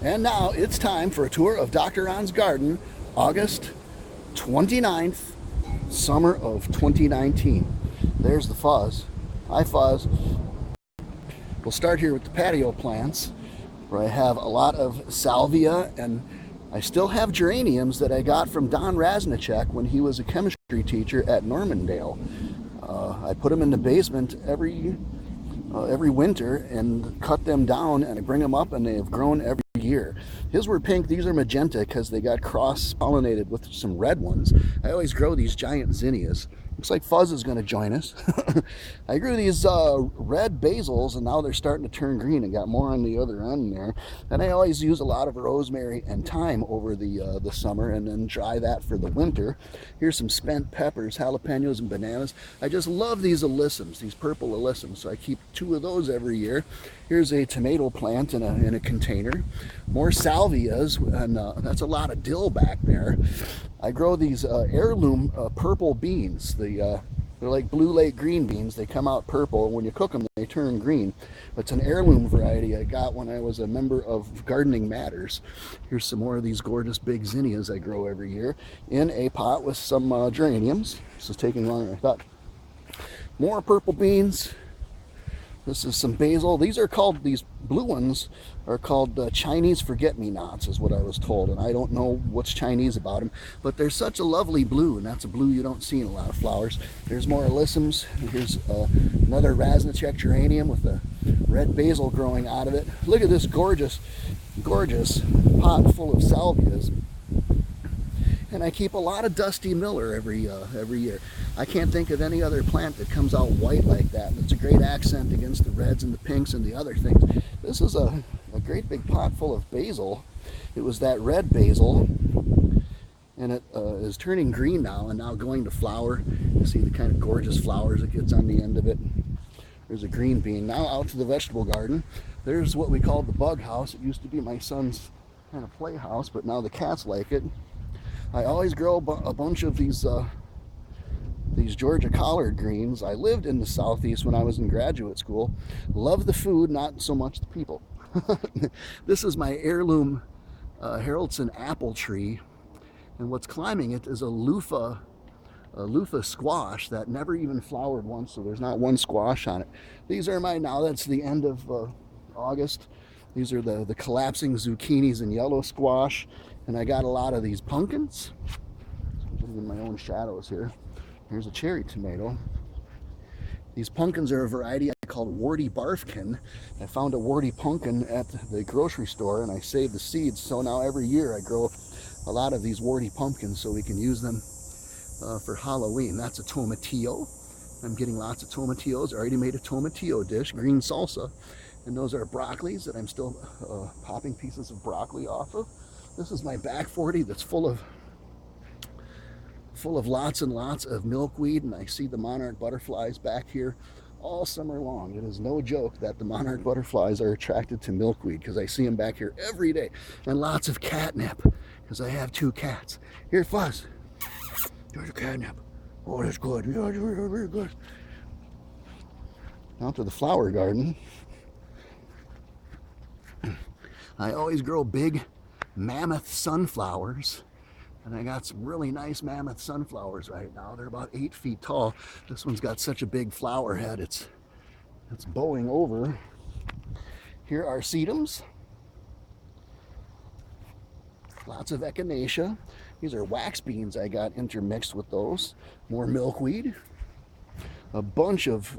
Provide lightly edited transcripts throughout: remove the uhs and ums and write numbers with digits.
And now it's time for a tour of Dr. Ron's garden, August 29th, summer of 2019. There's the fuzz. Hi, Fuzz. We'll start here with the patio plants, where I have a lot of salvia, and I still have geraniums that I got from Don Raznicek when he was a chemistry teacher at Normandale. I put them in the basement every winter and cut them down, and I bring them up, and they have grown every year. His were pink, these are magenta because they got cross-pollinated with some red ones. I always grow these giant zinnias. Looks like Fuzz is going to join us. I grew these red basils, and now they're starting to turn green. I got more on the other end there. And I always use a lot of rosemary and thyme over the summer, and then dry that for the winter. Here's some spent peppers, jalapenos, and bananas. I just love these alyssums, these purple alyssums, so I keep 2 of those every year. Here's a tomato plant in a container. More salvias, and that's a lot of dill back there. I grow these heirloom purple beans. They're like Blue Lake green beans. They come out purple, and when you cook them, they turn green. It's an heirloom variety I got when I was a member of Gardening Matters. Here's some more of these gorgeous big zinnias I grow every year in a pot with some geraniums. This is taking longer than I thought. More purple beans. This is some basil. These blue ones are called Chinese forget-me-nots, is what I was told. And I don't know what's Chinese about them, but they're such a lovely blue, and that's a blue you don't see in a lot of flowers. There's more alyssums. Here's another Raznicek geranium with a red basil growing out of it. Look at this gorgeous, gorgeous pot full of salvias. And I keep a lot of Dusty Miller every year. I can't think of any other plant that comes out white like that. It's a great accent against the reds and the pinks and the other things. This is a great big pot full of basil. It was that red basil, and it is turning green now and now going to flower. You see the kind of gorgeous flowers it gets on the end of it. There's a green bean. Now out to the vegetable garden. There's what we call the bug house. It used to be my son's kind of playhouse, but now the cats like it. I always grow a bunch of these Georgia collard greens. I lived in the Southeast when I was in graduate school. Love the food, not so much the people. This is my heirloom Haroldson apple tree, and what's climbing it is a loofah squash that never even flowered once, so there's not one squash on it. These are that's the end of August. These are the collapsing zucchinis and yellow squash. And I got a lot of these pumpkins. I'm in my own shadows here. Here's a cherry tomato. These pumpkins are a variety called warty barfkin. I found a warty pumpkin at the grocery store, and I saved the seeds. So now every year I grow a lot of these warty pumpkins so we can use them for Halloween. That's a tomatillo. I'm getting lots of tomatillos. I already made a tomatillo dish, green salsa. And those are broccolis that I'm still popping pieces of broccoli off of. This is my back 40 that's full of lots and lots of milkweed, and I see the monarch butterflies back here all summer long. It is no joke that the monarch butterflies are attracted to milkweed, because I see them back here every day. And lots of catnip, because I have 2 cats. Here, Fuzz. There's a catnip. Oh, that's good. Yeah, very good. Now to the flower garden. I always grow big mammoth sunflowers, and I got some really nice mammoth sunflowers right now. They're about 8 feet tall. This one's got such a big flower head, it's bowing over. Here are sedums, lots of echinacea. These are wax beans I got intermixed with those. More milkweed, a bunch of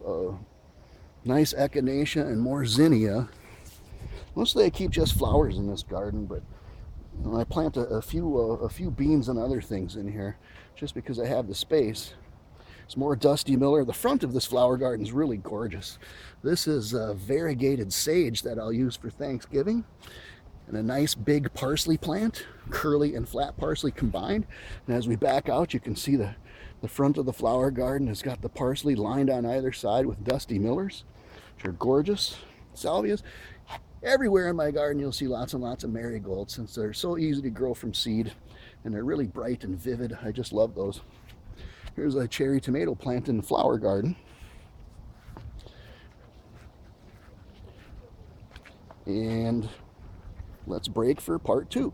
nice echinacea, and more zinnia. Mostly I keep just flowers in this garden, but I plant a few beans and other things in here just because I have the space. It's more Dusty Miller. The front of this flower garden is really gorgeous. This is variegated sage that I'll use for Thanksgiving, and a nice big parsley plant, curly and flat parsley combined. And as we back out, you can see the front of the flower garden has got the parsley lined on either side with Dusty Millers, which are gorgeous. Salvias. Everywhere in my garden you'll see lots and lots of marigolds, since they're so easy to grow from seed and they're really bright and vivid. I just love those. Here's a cherry tomato plant in the flower garden. And let's break for part two.